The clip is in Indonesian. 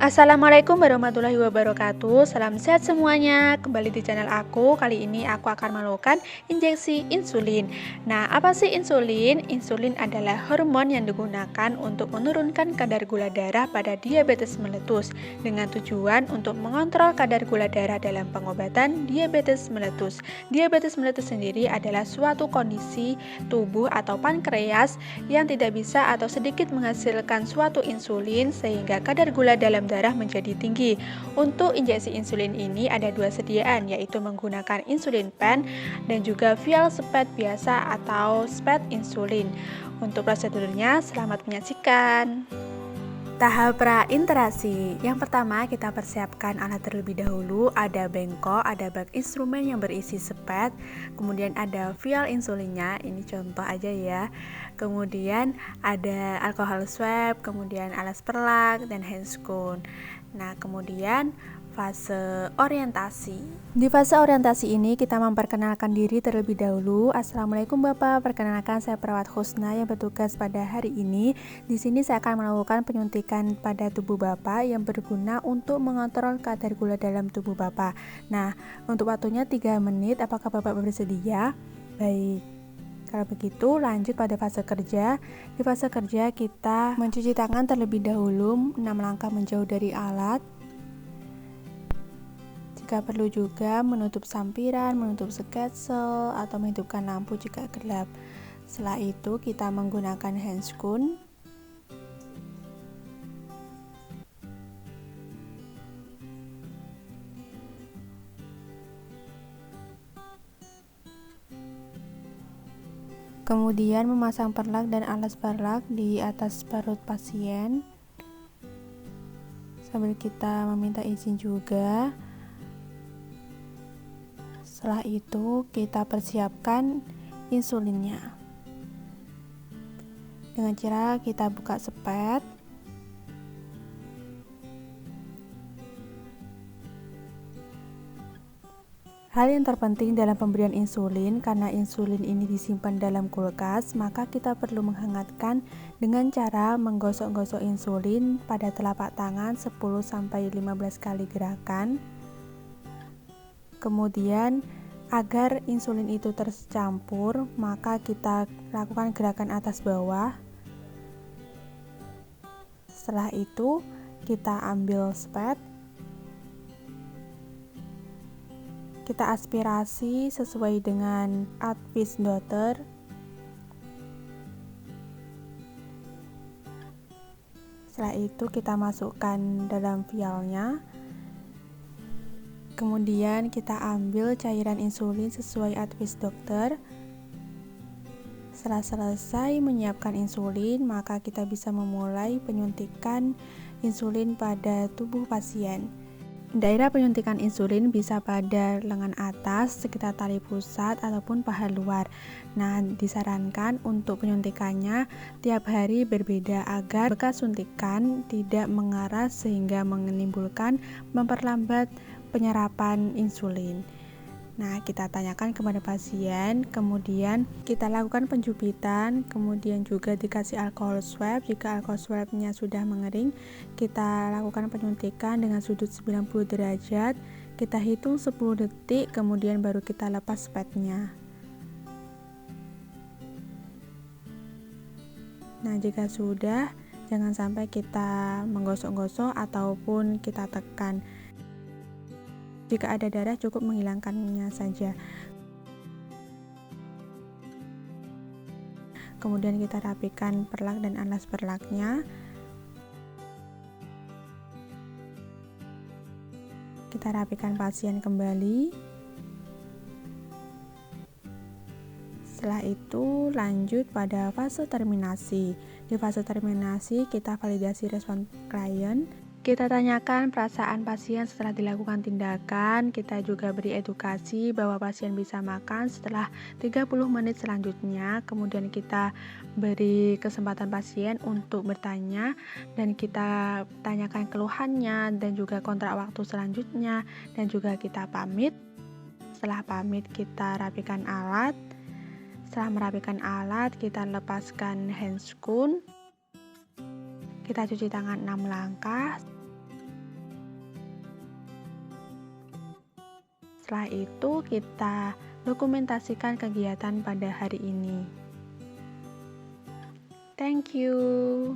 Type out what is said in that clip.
Assalamualaikum warahmatullahi wabarakatuh. Salam sehat semuanya. Kembali di channel aku. Kali ini aku akan melakukan injeksi insulin. Nah, apa sih insulin? Insulin adalah hormon yang digunakan untuk menurunkan kadar gula darah pada diabetes meletus dengan tujuan untuk mengontrol kadar gula darah dalam pengobatan diabetes meletus. Diabetes meletus sendiri adalah suatu kondisi tubuh atau pankreas yang tidak bisa atau sedikit menghasilkan suatu insulin sehingga kadar gula dalam darah menjadi tinggi. Untuk injeksi insulin ini ada dua sediaan, yaitu menggunakan insulin pen dan juga vial spet biasa atau spet insulin. Untuk prosedurnya, selamat menyaksikan. Tahap prainteraksi. Yang pertama, kita persiapkan alat terlebih dahulu. Ada bengkok, ada bak instrumen yang berisi spet, kemudian ada vial insulinnya, ini contoh aja ya. Kemudian ada alkohol swab, kemudian alas perlak dan handscoon. Nah, kemudian fase orientasi. Di fase orientasi ini kita memperkenalkan diri terlebih dahulu. Assalamualaikum Bapak, perkenalkan saya perawat Husna yang bertugas pada hari ini. Di sini saya akan melakukan penyuntikan pada tubuh Bapak yang berguna untuk mengontrol kadar gula dalam tubuh Bapak. Nah, untuk waktunya 3 menit, apakah Bapak bersedia? Baik. Kalau begitu lanjut pada fase kerja. Di fase kerja kita mencuci tangan terlebih dahulu 6 langkah menjauh dari alat. Jika perlu juga menutup sampiran, menutup sketsel, atau menghidupkan lampu jika gelap. Setelah itu kita menggunakan handscoon. Kemudian memasang perlak dan alas perlak di atas perut pasien. Sambil kita meminta izin juga. Setelah itu kita persiapkan insulinnya. Dengan cara kita buka spet. Hal yang terpenting dalam pemberian insulin, karena insulin ini disimpan dalam kulkas, maka kita perlu menghangatkan dengan cara menggosok-gosok insulin pada telapak tangan 10-15 kali gerakan. Kemudian agar insulin itu tercampur, maka kita lakukan gerakan atas bawah. Setelah itu kita ambil spet, kita aspirasi sesuai dengan advice dokter. Setelah itu kita masukkan dalam vialnya. Kemudian kita ambil cairan insulin sesuai advice dokter. Setelah selesai menyiapkan insulin, maka kita bisa memulai penyuntikan insulin pada tubuh pasien. Daerah penyuntikan insulin bisa pada lengan atas, sekitar tali pusat, ataupun paha luar. Nah, disarankan untuk penyuntikannya tiap hari berbeda agar bekas suntikan tidak mengaras sehingga menimbulkan memperlambat penyerapan insulin. Nah, kita tanyakan kepada pasien, kemudian kita lakukan penjupitan, kemudian juga dikasih alkohol swab. Jika alkohol swabnya sudah mengering, kita lakukan penyuntikan dengan sudut 90 derajat. Kita hitung 10 detik, kemudian baru kita lepas spetnya. Nah, jika sudah, jangan sampai kita menggosok-gosok ataupun kita tekan. Jika ada darah, cukup menghilangkannya saja. Kemudian kita rapikan perlak dan alas perlaknya. Kita rapikan pasien kembali. Setelah itu lanjut pada fase terminasi. Di fase terminasi kita validasi respon klien. Kita tanyakan perasaan pasien setelah dilakukan tindakan. Kita juga beri edukasi bahwa pasien bisa makan setelah 30 menit selanjutnya. Kemudian kita beri kesempatan pasien untuk bertanya dan kita tanyakan keluhannya dan juga kontrak waktu selanjutnya, dan juga kita pamit. Setelah pamit kita rapikan alat. Setelah merapikan alat, kita lepaskan handscoon. Kita cuci tangan 6 langkah. setelah itu kita dokumentasikan kegiatan pada hari ini. Thank you.